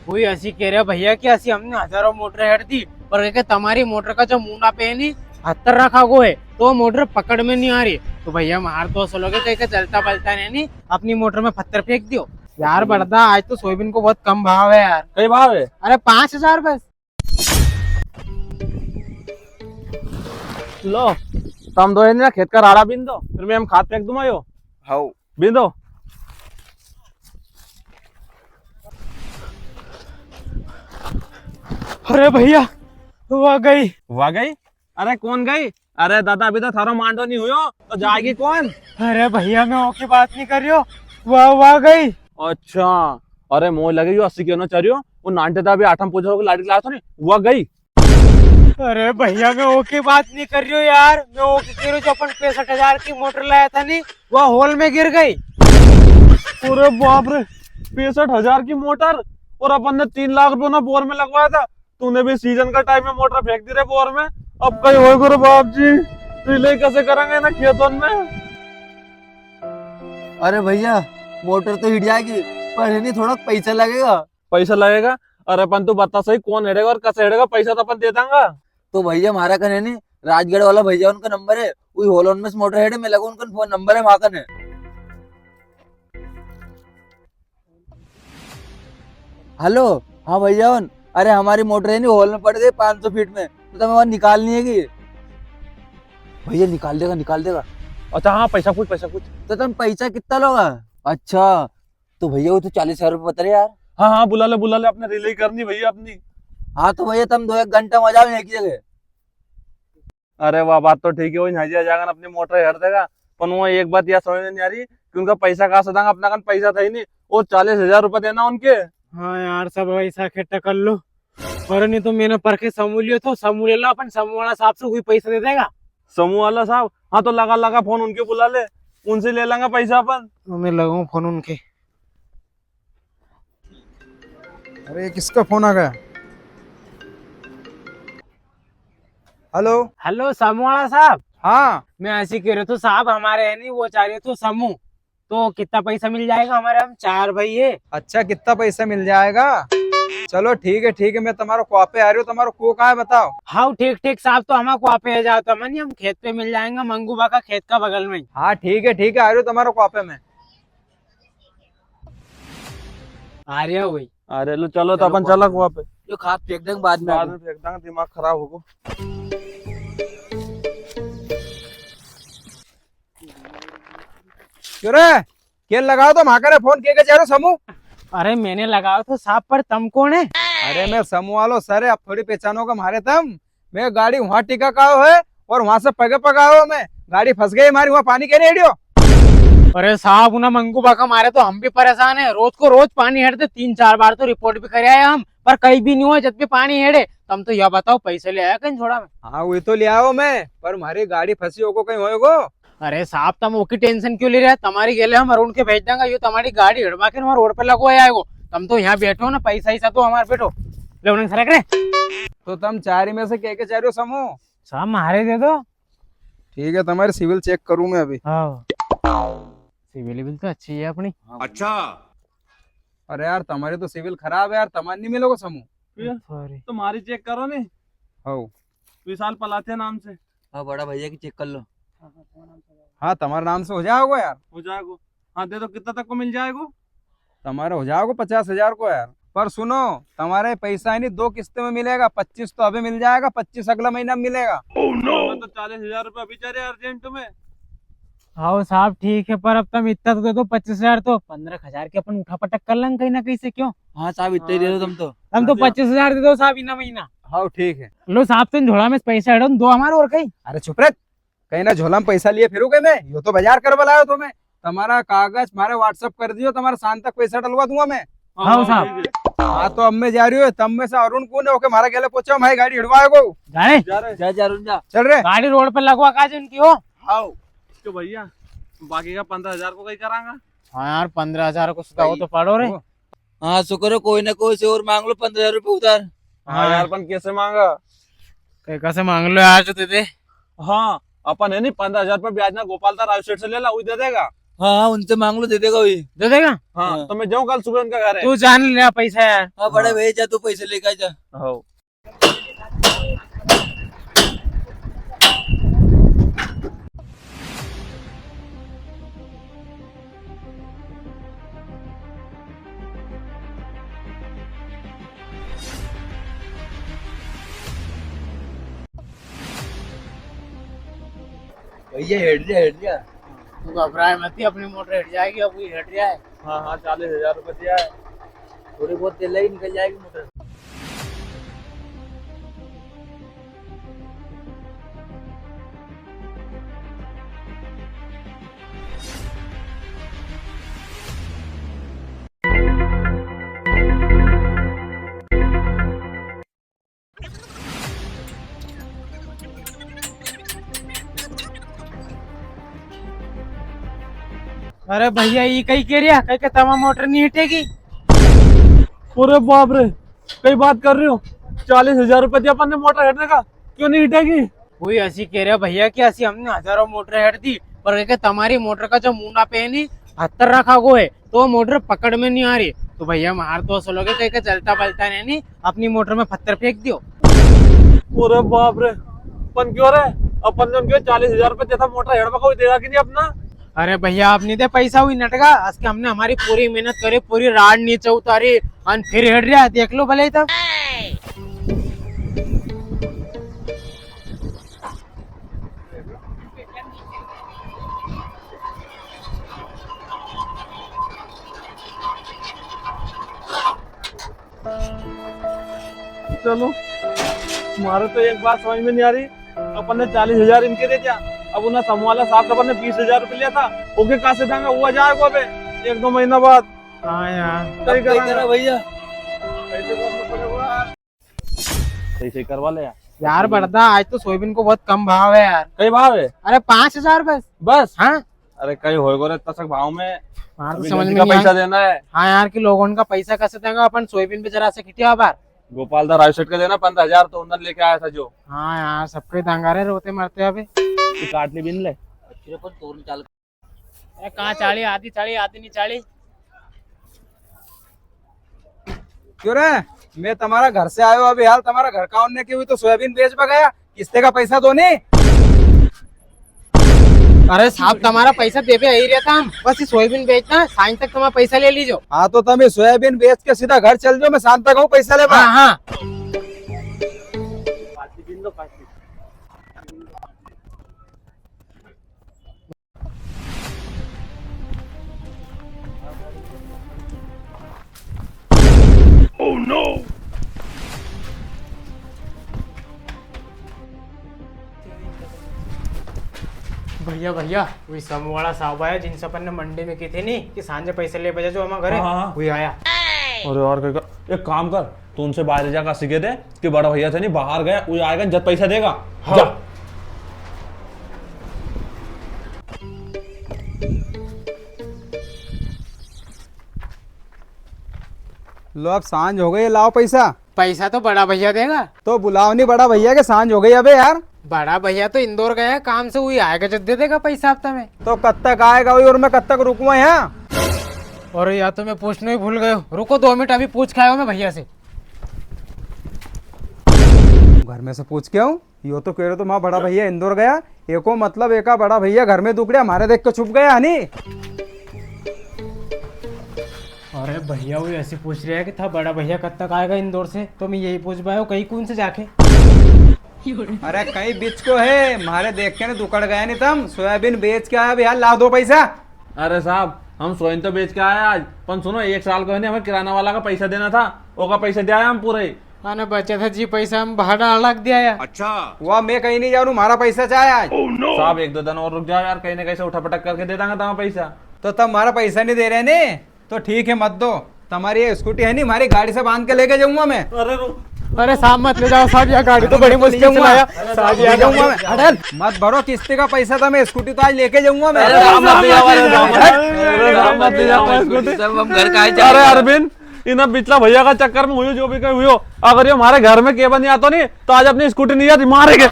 कोई ऐसी कह रहे भैया कि ऐसी हमने हजारों मोटर हेड दी पर क्या तुम्हारी मोटर का जो मुंडा पे है नी हत्तर रखा गो है तो मोटर पकड़ में नहीं आ रही। तो भैया मार तो असल हो गया कहीं का चलता बलता नहीं अपनी मोटर में पत्थर फेंक दियो। यार बढ़ता आज तो सोयाबीन को बहुत कम भाव है यार। कई भाव है? अरे 5,000 बस। लो तम दो ना खेत का राड़ा बीन दो, फिर मैं हम खाद फेंक दूंगा यो। हाँ बीन दो। अरे भैया वो गई। वह गई? अरे कौन गई? अरे दादा अभी तो थारो मांडो नहीं हुयो तो जाएगी कौन? अरे भैया मैं वो की बात नहीं कर रही हूँ, वह गई। अच्छा, अरे मोह लगे 80 क्यों चरियो वो नानटे था अभी आठम पूछो लाड़ी क्लास नहीं वह गई। अरे भैया मैं वो की बात नहीं कर रही हूँ यार, मैं वो की कह रही हूँ जो अपन 65,000 की मोटर लाया था नहीं वह होल में गिर गई। अरे बाप रे, 65,000 की मोटर और अपन ने 3 लाख रुपए ना बोर में लगवाया था। तूने भी सीजन का टाइम में मोटर फेंक दी रे बोर में। अब कहीं हो करो बाप जी, रिले कैसे करेंगे ना खेतों में। अरे भैया मोटर तो हिट जाएगी पर है नहीं थोड़ा पैसा लगेगा। पैसा लगेगा? अरे अपन तू बता सही कौन हेडेगा और कैसे हेडेगा, पैसा तो अपन दे देंगे। तो भैया हमारा कन है नहीं राजगढ़ वाला भैया उनका नंबर है, वही होलोन में मोटर हेड में लगा उनका फोन नंबर है वहां कन है। हेलो हाँ भैया अरे हमारी मोटर है नहीं हॉल में पड़ गई 500 फीट में, तो तुम्हें वहां निकालनी है कि भैया निकाल देगा। अच्छा हाँ, पैसा कुछ तो तुम पैसा कितना लोगा? अच्छा तो भैया वो तो 40,000 रुपये बता रहे यार। हाँ हाँ, बुला ले अपने रिले करनी भैया अपनी। हाँ तो भैया तुम 2-1 घंटा में आ जाओ एक ही जगह। अरे वाह, बात तो ठीक है, वही नजिया जाएगा अपनी मोटर हर देगा। पर वो एक बात यह समझ में नहीं आ रही कि उनका पैसा कहाँ से देंगे, अपना कन पैसा था ही नहीं। वो 40,000 रुपये देना उनके। हाँ यार सब ऐसा इकट्ठा कर लो, और नहीं तो मैंने परखे समूह लियो तो समूह ले लो अपन, समूह वाला साहब से कोई पैसा दे देगा। समूह वाला साहब? हाँ तो लगा फोन उनके बुला ले, उनसे ले लेंगे पैसा अपन। तो मैं लगाऊं फोन उनके। अरे किसका फोन आ गया? हेलो। हेलो समूह वाला साहब। हाँ मैं ऐसी कह रहा था साहब हमारे है नहीं वो चाह रहे तो समूह, तो कितना पैसा मिल जाएगा हमारे, हम 4 भाई है। अच्छा कितना पैसा मिल जाएगा? चलो ठीक है मैं तुम्हारा कुआ पे आ रही हूँ, तुम्हारा कुआ कहाँ है बताओ। हाँ ठीक साहब, तो हमारे को पे जाओ तो मन हम खेत पे मिल जाएंगे, मंगूबा का खेत का बगल में ही। हाँ ठीक है आ रही हूँ तुम्हारा कुआ पे में। आ रहे हो भाई। अरे लो चलो तो अपन चला वहाँ पे, जो खाद फेंक देंगे बाद में बाद में फेंक देंगे, दिमाग खराब होगा। क्यों रे खेल लगाओ तो वहां करे फोन के जा रहे हो समूह? अरे मैंने लगाया तो साहब, पर तुम कौन है? अरे मैं समूह वालों सर अब थोड़ी पहचानोगे हमारे तुम। मैं गाड़ी वहाँ टिका का है और वहां से पगे पकाओ, मैं गाड़ी फंस गई हमारी वहाँ, पानी के रेडियो। अरे साहब उन्हें मंगूबा का मारे तो हम भी परेशान है, रोज को रोज पानी हेड़ते, 3-4 बार तो रिपोर्ट भी करे आए हम, पर कहीं भी नहीं हुआ जब भी पानी हेड़े। तुम तो यह बताओ पैसे ले आया कहीं थोड़ा में? हाँ वही तो ले आओ मैं, पर हमारी गाड़ी फंसी होगो कहीं होएगो। अरे साहब तुम ओकी टेंशन क्यों ले रहे हैं, तुम्हारी गेले हम अरुण के भेज देंगे, ये तुम्हारी गाड़ी हिड़वा के वहाँ रोड पे लगवा आएगो। तुम तो यहाँ बैठो ना, पैसा ही तो हमारे बैठो ले उन्हें सरक रे। तो तुम 4 में से के चाह रहे हो समूह? साहब मारे दे दो। ठीक है तुम्हारी सिविल चेक करूँ मैं अभी। हाँ सिविल बिल तो अच्छी है अपनी। अच्छा अरे यार तुम्हारी तो सिविल खराब है यार, तुम्हारी नहीं मिलोगे समूह। सॉरी। तुम्हारी चेक करो नहीं, हाँ विशाल पलाते नाम से। हाँ बड़ा भैया की चेक कर लो। हाँ तुम्हारे नाम से हो जाओगे यार, हो जाएगा। हाँ दे दो, कितना तक को मिल जाएगा? तुम्हारे हो जाओगे 50,000 को यार। पर सुनो तुम्हारे पैसा है नहीं 2 किस्तें में मिलेगा, 25 तो अभी मिल जाएगा, 25 अगला महीना में मिलेगा। मैं तो 40,000 रुपये अभी चाह रहे अर्जेंट में। हाँ साहब ठीक है, पर अब तुम इतना तो दे दो, 25,000 तो 15,000 के अपन उठा पटक कर लेंगे कहीं ना कहीं से। क्यों? हाँ साहब इतने ही दे दो तुम तो। हम तो 25,000 दे दो साहब इना महीना। हाँ ठीक है। लो साहब तुम झोला में पैसा हटो दो हमारे, और कहीं। अरे चुप रह, कहीं ना झोला में पैसा लिए फिरूंगे मैं, यो तो बाजार कर बुलायो तुम्हें। तुम्हारा कागज तुम्हारे व्हाट्सएप कर दियो, तुम्हारा शाम तक पैसा डलवा दूंगा मैं। हाँ साहब। हाँ तो अब मैं जा रही हूँ, तब में से अरुण कौन है ओके मारा गेले पहुंचा भाई गाड़ी हिड़वाएगो। जाने जा चल रे। गाड़ी रोड पे लगवा काज उनकी हो। हाँ तो भैया बाकी का 15,000 को कहीं करांगा। हाँ यार 15,000 को सुधा हो तो पड़ो रे। हाँ शुक्र है कोई ना कोई से और मांग लो 15,000 रुपये उधार। हाँ यार अपन कैसे मांगा? कैसे मांग लो यार जो दे दे। हाँ अपन है नहीं 15,000 रुपये ब्याज ना गोपाल था राजू सेठ से ले ला, वही दे देगा। हाँ हाँ उनसे मांग लो, दे देगा वही। दे देगा? हाँ तो मैं जाऊँ कल सुबह उनका घर है। तू जान ले पैसा यार। हाँ बड़े भैया जा, तू पैसे लेकर आ जा। हाँ। भैया हेट जा, हेट जा। तू घबराए मत, अपनी मोटर हट जाएगी, अब वही हट जाए। हाँ हाँ 40,000 रुपये दिया है। थोड़ी बहुत तेल लगी, निकल जाएगी मोटर। अरे भैया ये कहीं कह रहा कहीं के तमा मोटर नहीं हटेगी। अरे बाप रे, कई बात कर रही हो? 40,000 रुपये दिया अपन ने मोटर हटने का, क्यों नहीं हटेगी? वही ऐसी कह रहा भैया कि ऐसी हमने हजारों मोटर हट दी, पर कह तुम्हारी मोटर का जो मुंडा पे है नी हत्तर रखा गो है, तो वो मोटर पकड़ में नहीं आ रही। तो भैया मार तो असलोगे कहीं के चलता बलता नहीं, अपनी मोटर में पत्थर फेंक दियो। अरे बाप रे, अपन क्यों रे? अपन ने उनको 40,000 रुपये दिया था, मोटर हेड़वा कोई देगा कि नहीं अपना? अरे भैया आप नहीं दे पैसा हुई नटका, आज के हमने हमारी पूरी मेहनत करी, पूरी राड नीचे उतारी और फिर हट रहा, देख लो भले तब। चलो, हमारे तो एक बात समझ में नहीं आ रही, अपन ने 40,000 इनके दे दिया, अब उन्हें समवाला साहब अपन ने 20,000 रुपये लिया था, ओके कहाँ से देंगे? वो आ जाएगा अबे 1-2 महीना बाद। हाँ यार सही करा भैया, सही करवा ले यार। यार बढ़ता आज तो सोयाबीन को बहुत कम भाव है यार। कई भाव है? अरे 5,000 बस। बस? हाँ अरे कई हो गए तक भाव में, हाँ तो अभी समझ गंजी में का नहीं पैसा आया। देना है। हाँ यार कि लोगों का पैसा कैसे देंगे अपन, सोयाबीन पे जरा से खिटिया बार। गोपाल दा राइट का देना 15,000, तो उन्होंने लेके आया था जो। हाँ यार सबके दंगारे रोते मरते अबे। काटनी बिन ले। कहाँ चाली आधी नहीं चाली। क्यों रे, मैं तुम्हारा घर से आयो अभी हाल, तुम्हारा घर का होने की हुई तो सोयाबीन बेच गया, किस्ते का पैसा दो नहीं। अरे साहब तुम्हारा पैसा दे पे ही रहता, हम बस ये सोयाबीन बेचना है, साइन तक तुम्हारा पैसा ले लीजिए। हाँ तो तुम सोयाबीन बेच के सीधा घर चल जाओ, मैं शाम तक हूँ पैसा ले। हाँ हाँ भैया भैया वही समवाला साहब आया जिनसे अपन ने मंडी में की थी नहीं कि सांझे पैसे ले बजा जो हमारे घरे, हाँ। वही आया। अरे और एक काम कर, तू उनसे बाहर जा का सीखे दे कि बड़ा भैया से नहीं बाहर गया, वो आएगा जब पैसा देगा। हाँ। जा। लो अब सांझ हो गई, लाओ पैसा। पैसा तो बड़ा भैया देगा। तो बुलाओ नहीं बड़ा भैया के, सांझ हो गई अबे यार। बड़ा भैया तो इंदौर गया है काम से, वही आएगा जब दे देगा पैसा हफ्ता में। तो कब तक आएगा वही, और मैं कब तक रुकूँ यहाँ? और या तो मैं पूछना ही भूल गए, रुको 2 मिनट अभी पूछ के आया हूं मैं भैया से। घर में से पूछ के आऊँ? यो तो कह रहे तो माँ बड़ा भैया इंदौर गया, एको मतलब एका बड़ा भैया घर में दुकड़िया हमारे देख के छुप गया हनी। अरे भैया वो ऐसे पूछ रहे हैं कि था बड़ा भैया कब तक आएगा इंदौर से, तो मैं यही पूछ पाया कहीं कौन से जाके। अरे कहीं बीच को है, हमारे देख के ना दुकड़ गया नहीं, तुम सोयाबीन बेच के आया बिहार, ला दो पैसा। अरे साहब हम सोयाबीन तो बेच के आए आज, पर सुनो 1 साल का हमें किराना वाला का पैसा देना था, वो का पैसा दिया हम पूरे। आना बचा था जी पैसा, हम भाड़ा अलग दिया यार। अच्छा वह मैं कहीं नहीं जाऊँ, हमारा पैसा चाहे आज। साहब 1-2 दिन और रुक जाओ यार, कहीं ना कहीं से उठा पटक करके दे देंगे तुम्हारा पैसा। तो तुम हमारा पैसा नहीं दे रहे ने, तो ठीक है मत दो। तुम्हारी ये स्कूटी है नहीं, हमारी गाड़ी से बांध के लेके जाऊंगा मैं। अरे साहब मत ले जाओ साहब, यह गाड़ी तो बड़ी मुश्किल से लाया साहब, ले जाऊंगा मैं। अरे मत भरो किस्ते का पैसा था, मैं स्कूटी तो आज लेके जाऊंगा मैं। अरे अरविंद इन बिचला भैया का चक्कर में हुई जो भी कहीं हुई हो, अगर ये हमारे घर में केबल नहीं आता नहीं तो आज अपनी स्कूटी नहीं आती, मारेंगे।